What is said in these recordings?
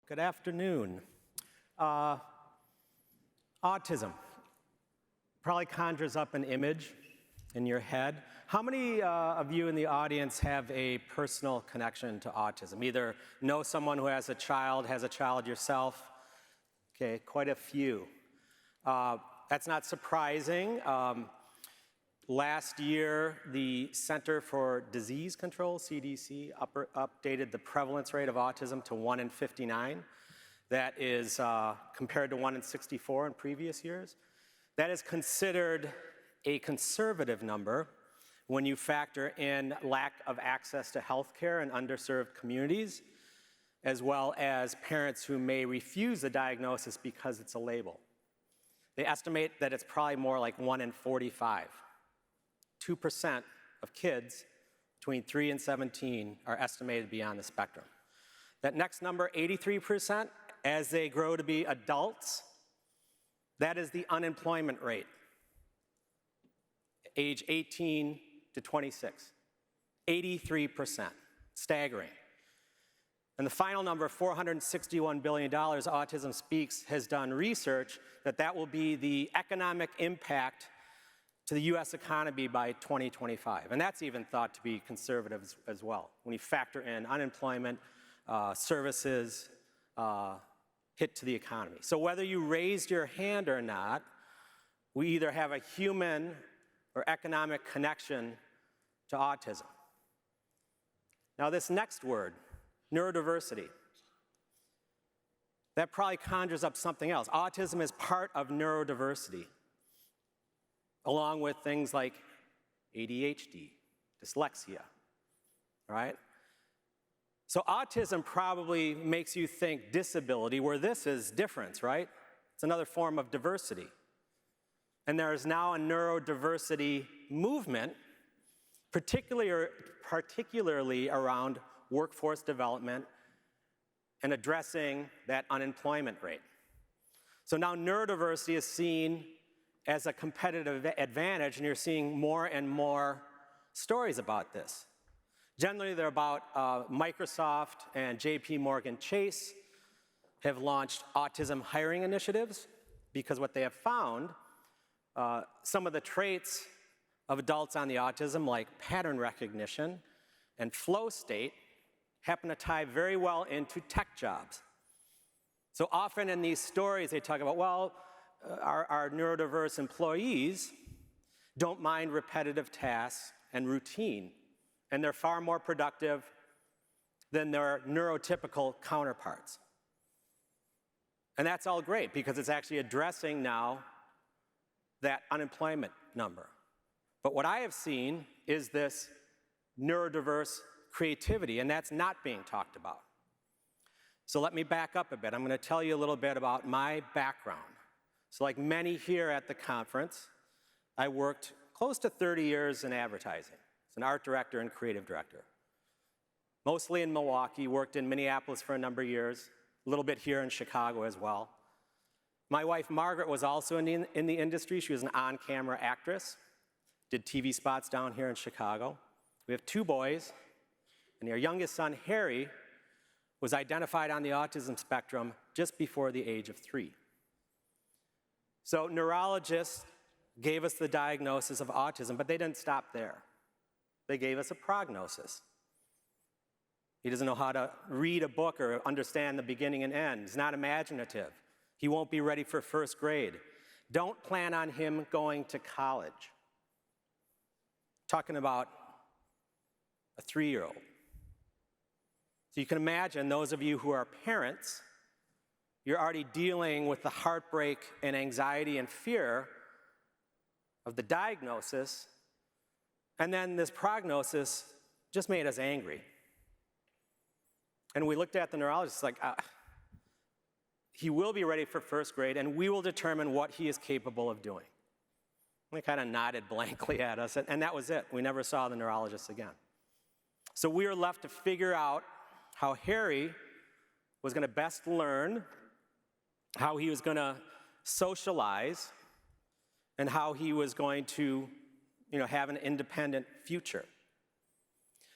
Good afternoon. Autism probably conjures up an image in your head. How many of you in the audience have a personal connection to autism? Either know someone who has a child yourself? Okay, quite a few. That's not surprising. Last year, the Center for Disease Control, CDC, updated the prevalence rate of autism to 1 in 59. That is compared to 1 in 64 in previous years. That is considered a conservative number when you factor in lack of access to health care in underserved communities, as well as parents who may refuse a diagnosis because it's a label. They estimate that it's probably more like 1 in 45. 2% of kids between 3 and 17 are estimated to be on the spectrum. That next number, 83%, as they grow to be adults, that is the unemployment rate, age 18 to 26, 83%, staggering. And the final number, $461 billion, Autism Speaks has done research that will be the economic impact to the US economy by 2025. And that's even thought to be conservative as well, when you factor in unemployment, services, hit to the economy. So whether you raised your hand or not, we either have a human or economic connection to autism. Now this next word, neurodiversity, that probably conjures up something else. Autism is part of neurodiversity, along with things like ADHD, dyslexia, right? So autism probably makes you think disability, where this is difference, right? It's another form of diversity. And there is now a neurodiversity movement, particularly around workforce development and addressing that unemployment rate. So now neurodiversity is seen as a competitive advantage, and you're seeing more and more stories about this. Generally, they're about Microsoft and JP Morgan Chase have launched autism hiring initiatives because what they have found, some of the traits of adults on the autism, like pattern recognition and flow state, happen to tie very well into tech jobs. So often in these stories, they talk about, well, our neurodiverse employees don't mind repetitive tasks and routine, and they're far more productive than their neurotypical counterparts. And that's all great because it's actually addressing now that unemployment number. But what I have seen is this neurodiverse creativity, and that's not being talked about. So let me back up a bit. I'm going to tell you a little bit about my background. So like many here at the conference, I worked close to 30 years in advertising as an art director and creative director. Mostly in Milwaukee, worked in Minneapolis for a number of years, a little bit here in Chicago as well. My wife, Margaret, was also in the industry. She was an on-camera actress, did TV spots down here in Chicago. We have 2 boys, and our youngest son, Harry, was identified on the autism spectrum just before the age of 3. So neurologists gave us the diagnosis of autism, but they didn't stop there. They gave us a prognosis. He doesn't know how to read a book or understand the beginning and end. He's not imaginative. He won't be ready for 1st grade. Don't plan on him going to college. Talking about a 3-year-old. So you can imagine, those of you who are parents, you're already dealing with the heartbreak and anxiety and fear of the diagnosis, and then this prognosis just made us angry. And we looked at the neurologist like, he will be ready for 1st grade, and we will determine what he is capable of doing. And they kind of nodded blankly at us, and that was it. We never saw the neurologist again. So we were left to figure out how Harry was going to best learn, how he was going to socialize, and how he was going to have an independent future.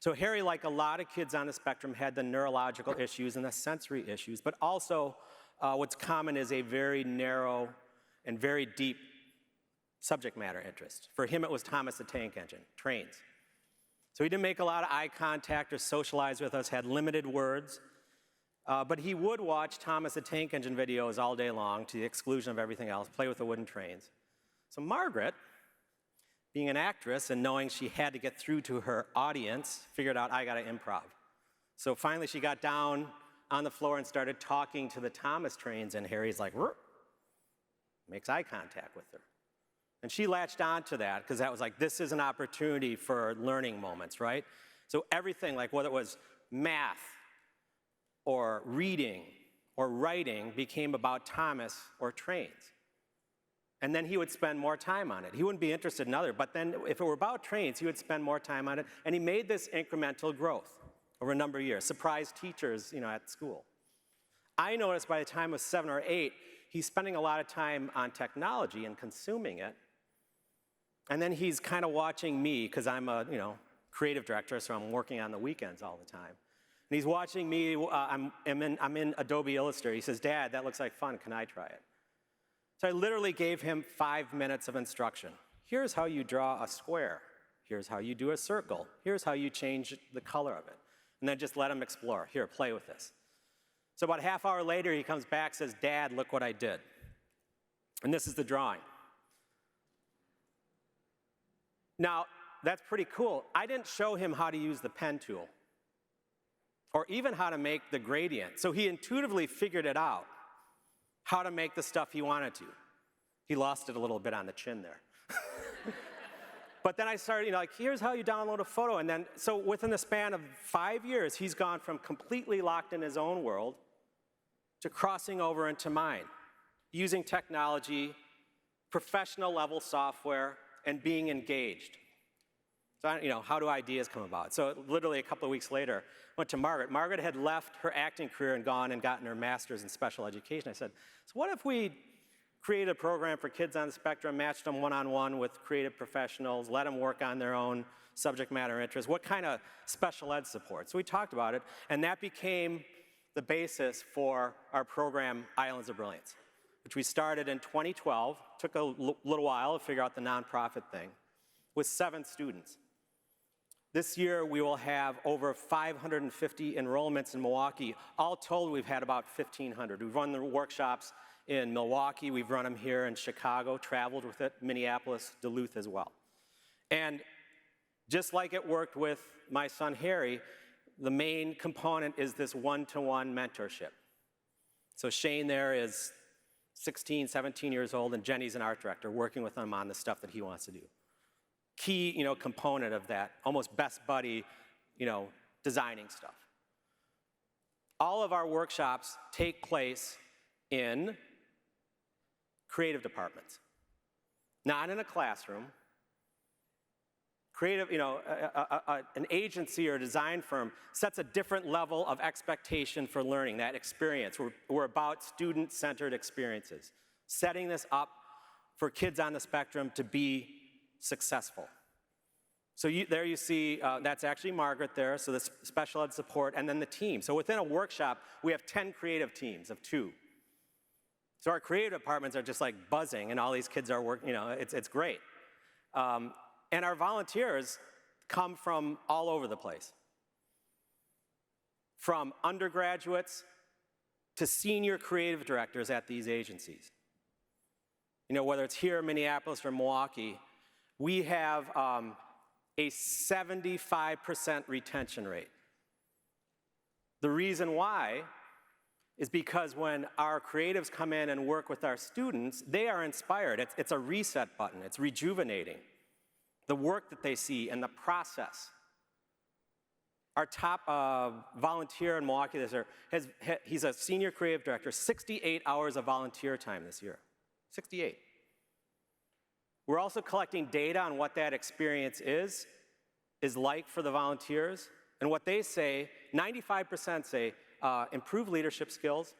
So Harry, like a lot of kids on the spectrum, had the neurological issues and the sensory issues, but also what's common is a very narrow and very deep subject matter interest. For him, it was Thomas the Tank Engine, trains. So he didn't make a lot of eye contact or socialize with us, had limited words, but he would watch Thomas the Tank Engine videos all day long to the exclusion of everything else, play with the wooden trains. So Margaret, being an actress and knowing she had to get through to her audience, figured out, I gotta improv. So finally she got down on the floor and started talking to the Thomas trains, and Harry's like, "Rrr," makes eye contact with her. And she latched on to that, because that was like, this is an opportunity for learning moments, right? So everything, like whether it was math, or reading, or writing, became about Thomas or trains. And then he would spend more time on it. He wouldn't be interested in other, but then if it were about trains, he would spend more time on it, and he made this incremental growth over a number of years, surprised teachers, at school. I noticed by the time he was 7 or 8, he's spending a lot of time on technology and consuming it, and then he's kind of watching me, because I'm a creative director, so I'm working on the weekends all the time. And he's watching me, I'm in Adobe Illustrator. He says, "Dad, that looks like fun, can I try it?" So I literally gave him 5 minutes of instruction. Here's how you draw a square. Here's how you do a circle. Here's how you change the color of it. And then just let him explore. Here, play with this. So about a half hour later, he comes back, says, "Dad, look what I did." And this is the drawing. Now, that's pretty cool. I didn't show him how to use the pen tool, or even how to make the gradient. So he intuitively figured it out, how to make the stuff he wanted to. He lost it a little bit on the chin there. But then I started, here's how you download a photo. And then, so within the span of 5 years, he's gone from completely locked in his own world to crossing over into mine, using technology, professional level software, and being engaged. So, how do ideas come about? So literally a couple of weeks later, I went to Margaret. Margaret had left her acting career and gone and gotten her master's in special education. I said, so what if we create a program for kids on the spectrum, matched them one-on-one with creative professionals, let them work on their own subject matter interests? What kind of special ed support? So we talked about it, and that became the basis for our program, Islands of Brilliance, which we started in 2012. Took a little while to figure out the nonprofit thing, with 7 students. This year, we will have over 550 enrollments in Milwaukee. All told, we've had about 1,500. We've run the workshops in Milwaukee. We've run them here in Chicago, traveled with it, Minneapolis, Duluth as well. And just like it worked with my son, Harry, the main component is this one-to-one mentorship. So Shane there is 16, 17 years old, and Jenny's an art director, working with him on the stuff that he wants to do. Key, component of that, almost best buddy, designing stuff. All of our workshops take place in creative departments, not in a classroom. Creative, an agency or a design firm sets a different level of expectation for learning, that experience. We're about student-centered experiences, setting this up for kids on the spectrum to be successful. So there you see, that's actually Margaret there, so the special ed support, and then the team. So within a workshop, we have 10 creative teams of 2. So our creative departments are just like buzzing, and all these kids are working, it's great. And our volunteers come from all over the place. From undergraduates to senior creative directors at these agencies. Whether it's here in Minneapolis or Milwaukee, we have a 75% retention rate. The reason why is because when our creatives come in and work with our students, they are inspired. It's a reset button. It's rejuvenating. The work that they see and the process. Our top volunteer in Milwaukee this year, he's a senior creative director, 68 hours of volunteer time this year. 68. We're also collecting data on what that experience is like for the volunteers. And what they say, 95% say improved leadership skills,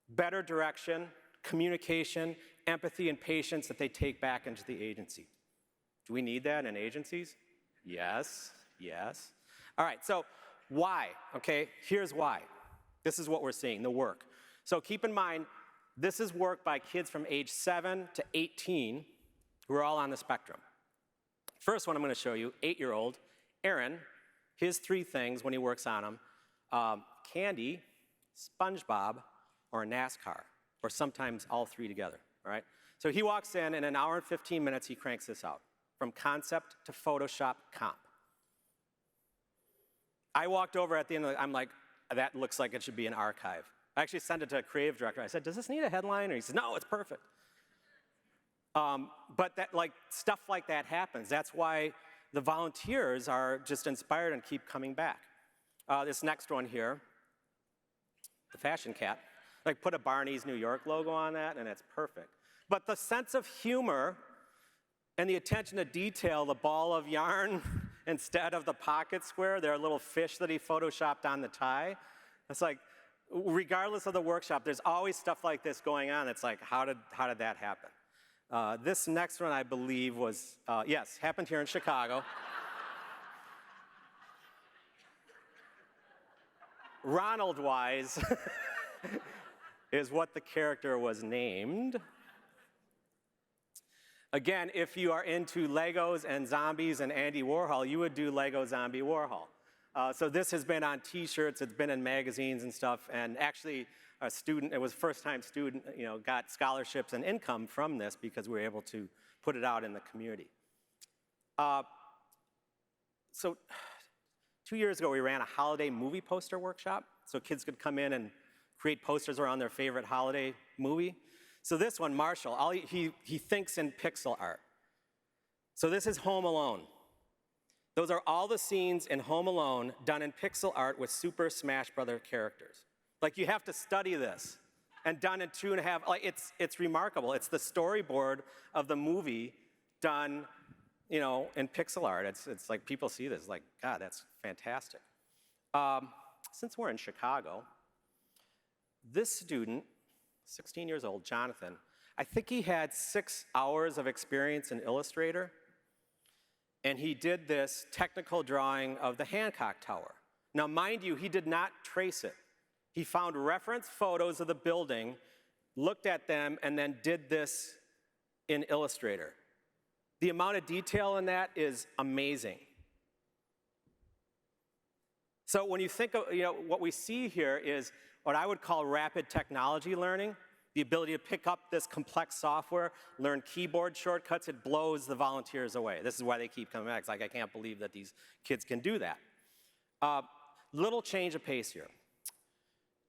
better direction, communication, empathy, and patience that they take back into the agency. Do we need that in agencies? Yes. Yes. All right, so why? Okay, here's why. This is what we're seeing, the work. So keep in mind, this is work by kids from age 7 to 18 who are all on the spectrum. First one I'm going to show you, 8-year-old Aaron, his 3 things when he works on them, candy, SpongeBob, or a NASCAR, or sometimes all 3 together, all right? So he walks in an hour and 15 minutes, he cranks this out, from concept to Photoshop comp. I walked over at the end of the, I'm like, that looks like it should be an archive. I actually sent it to a creative director. I said, does this need a headline? And he said, no, it's perfect. But that, like, stuff like that happens. That's why the volunteers are just inspired and keep coming back. This next one here, the fashion cat, like put a Barney's New York logo on that and it's perfect. But the sense of humor and the attention to detail, the ball of yarn instead of the pocket square, their little fish that he photoshopped on the tie, it's like, regardless of the workshop, there's always stuff like this going on. It's like, how did that happen? This next one, I believe, was, yes, happened here in Chicago. Ronald Wise is what the character was named. Again, if you are into Legos and zombies and Andy Warhol, you would do Lego Zombie Warhol. So this has been on T-shirts, it's been in magazines and stuff, and actually a student, it was first-time student, got scholarships and income from this because we were able to put it out in the community. So 2 years ago, we ran a holiday movie poster workshop, so kids could come in and create posters around their favorite holiday movie. So this one, Marshall, he thinks in pixel art. So this is Home Alone. Those are all the scenes in Home Alone done in pixel art with Super Smash Brother characters. Like, you have to study this, and done in 2.5, like, it's remarkable. It's the storyboard of the movie done, in pixel art. It's like, people see this, like, God, that's fantastic. Since we're in Chicago, this student, 16 years old, Jonathan, I think he had 6 hours of experience in Illustrator, and he did this technical drawing of the Hancock Tower. Now, mind you, he did not trace it. He found reference photos of the building, looked at them, and then did this in Illustrator. The amount of detail in that is amazing. So when you think of, what we see here is what I would call rapid technology learning, the ability to pick up this complex software, learn keyboard shortcuts. It blows the volunteers away. This is why they keep coming back. It's like, I can't believe that these kids can do that. Little change of pace here.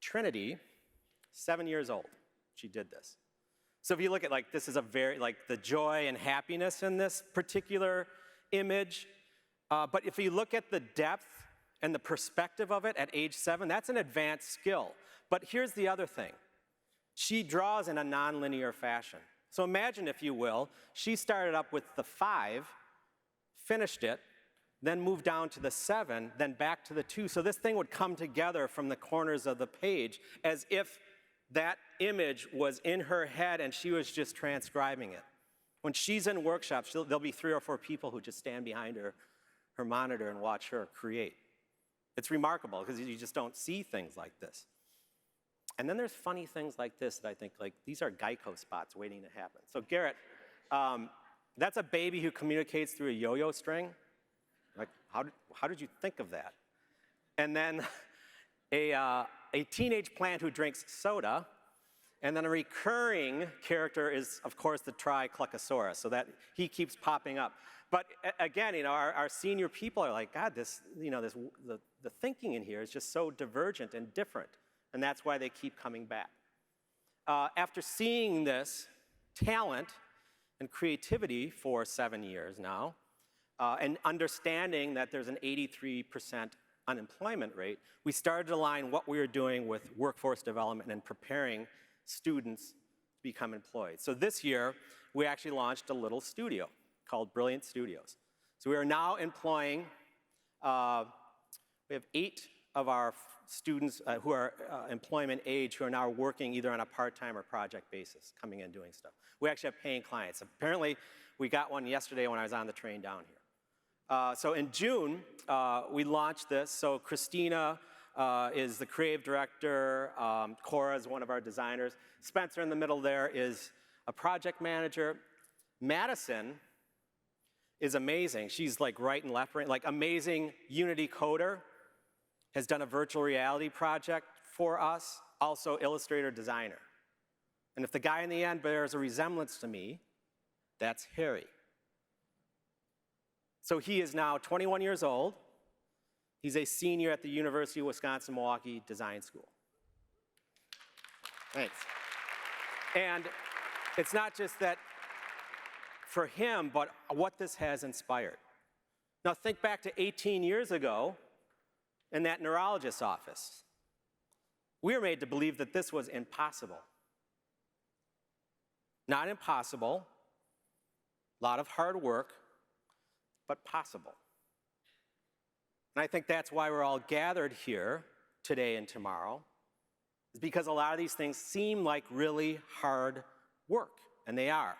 Trinity, 7 years old, she did this. So if you look at, this is a very, the joy and happiness in this particular image. But if you look at the depth and the perspective of it at age 7, that's an advanced skill. But here's the other thing. She draws in a nonlinear fashion. So imagine, if you will, she started up with the 5, finished it, then moved down to the 7, then back to the 2. So this thing would come together from the corners of the page as if that image was in her head and she was just transcribing it. When she's in workshops, there'll be 3 or 4 people who just stand behind her monitor and watch her create. It's remarkable because you just don't see things like this. And then there's funny things like this that I think, these are Geico spots waiting to happen. So Garrett, that's a baby who communicates through a yo-yo string. How did you think of that? And then a teenage plant who drinks soda, and then a recurring character is, of course, the Tricluckosaurus, so that he keeps popping up. But again, our senior people are like, God, the thinking in here is just so divergent and different, and that's why they keep coming back. After seeing this talent and creativity for 7 years now, and understanding that there's an 83% unemployment rate, we started to align what we were doing with workforce development and preparing students to become employed. So this year, we actually launched a little studio called Brilliant Studios. So we are now employing, we have 8 of our students who are employment age who are now working either on a part-time or project basis, coming in doing stuff. We actually have paying clients. Apparently, we got one yesterday when I was on the train down here. So in June, we launched this. So Christina is the creative director. Cora is one of our designers. Spencer in the middle there is a project manager. Madison is amazing. She's like right and left brain, like amazing Unity coder, has done a virtual reality project for us, also illustrator designer. And if the guy in the end bears a resemblance to me, that's Harry. So he is now 21 years old. He's a senior at the University of Wisconsin-Milwaukee Design School. Thanks. And it's not just that for him, but what this has inspired. Now think back to 18 years ago in that neurologist's office. We were made to believe that this was impossible. Not impossible, a lot of hard work, but possible. And I think that's why we're all gathered here today and tomorrow, is because a lot of these things seem like really hard work, and they are.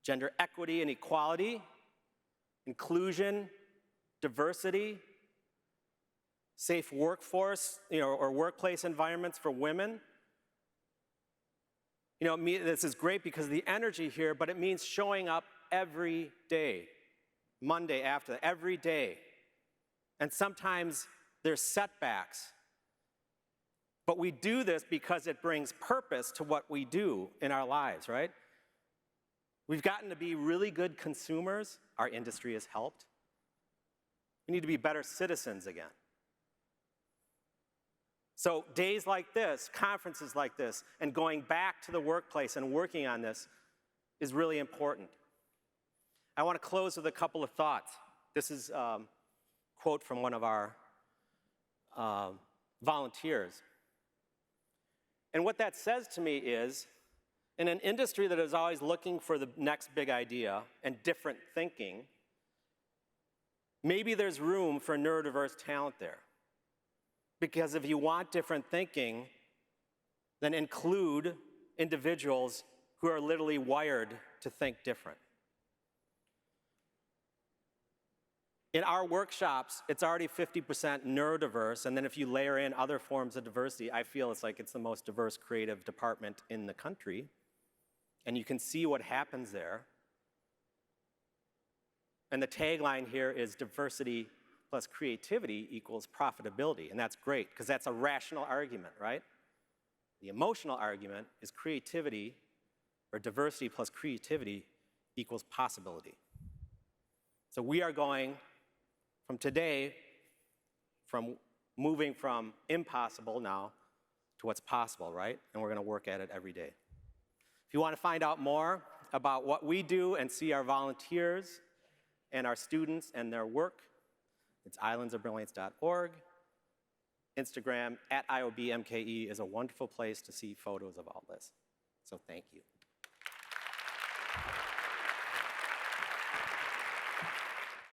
Gender equity and equality, inclusion, diversity, safe workforce, or workplace environments for women. This is great because of the energy here, but it means showing up every day, Monday after, every day. And sometimes there's setbacks. But we do this because it brings purpose to what we do in our lives, right? We've gotten to be really good consumers. Our industry has helped. We need to be better citizens again. So days like this, conferences like this, and going back to the workplace and working on this is really important. I want to close with a couple of thoughts. This is a quote from one of our volunteers. And what that says to me is, in an industry that is always looking for the next big idea and different thinking, maybe there's room for neurodiverse talent there. Because if you want different thinking, then include individuals who are literally wired to think different. In our workshops, it's already 50% neurodiverse, and then if you layer in other forms of diversity, I feel it's like it's the most diverse creative department in the country, and you can see what happens there. And the tagline here is diversity plus creativity equals profitability, and that's great, because that's a rational argument, right? The emotional argument is creativity, or diversity plus creativity equals possibility. So we are going from today, moving from impossible now to what's possible, right? And we're going to work at it every day. If you want to find out more about what we do and see our volunteers and our students and their work, it's islandsofbrilliance.org. Instagram @IOBMKE is a wonderful place to see photos of all this. So thank you.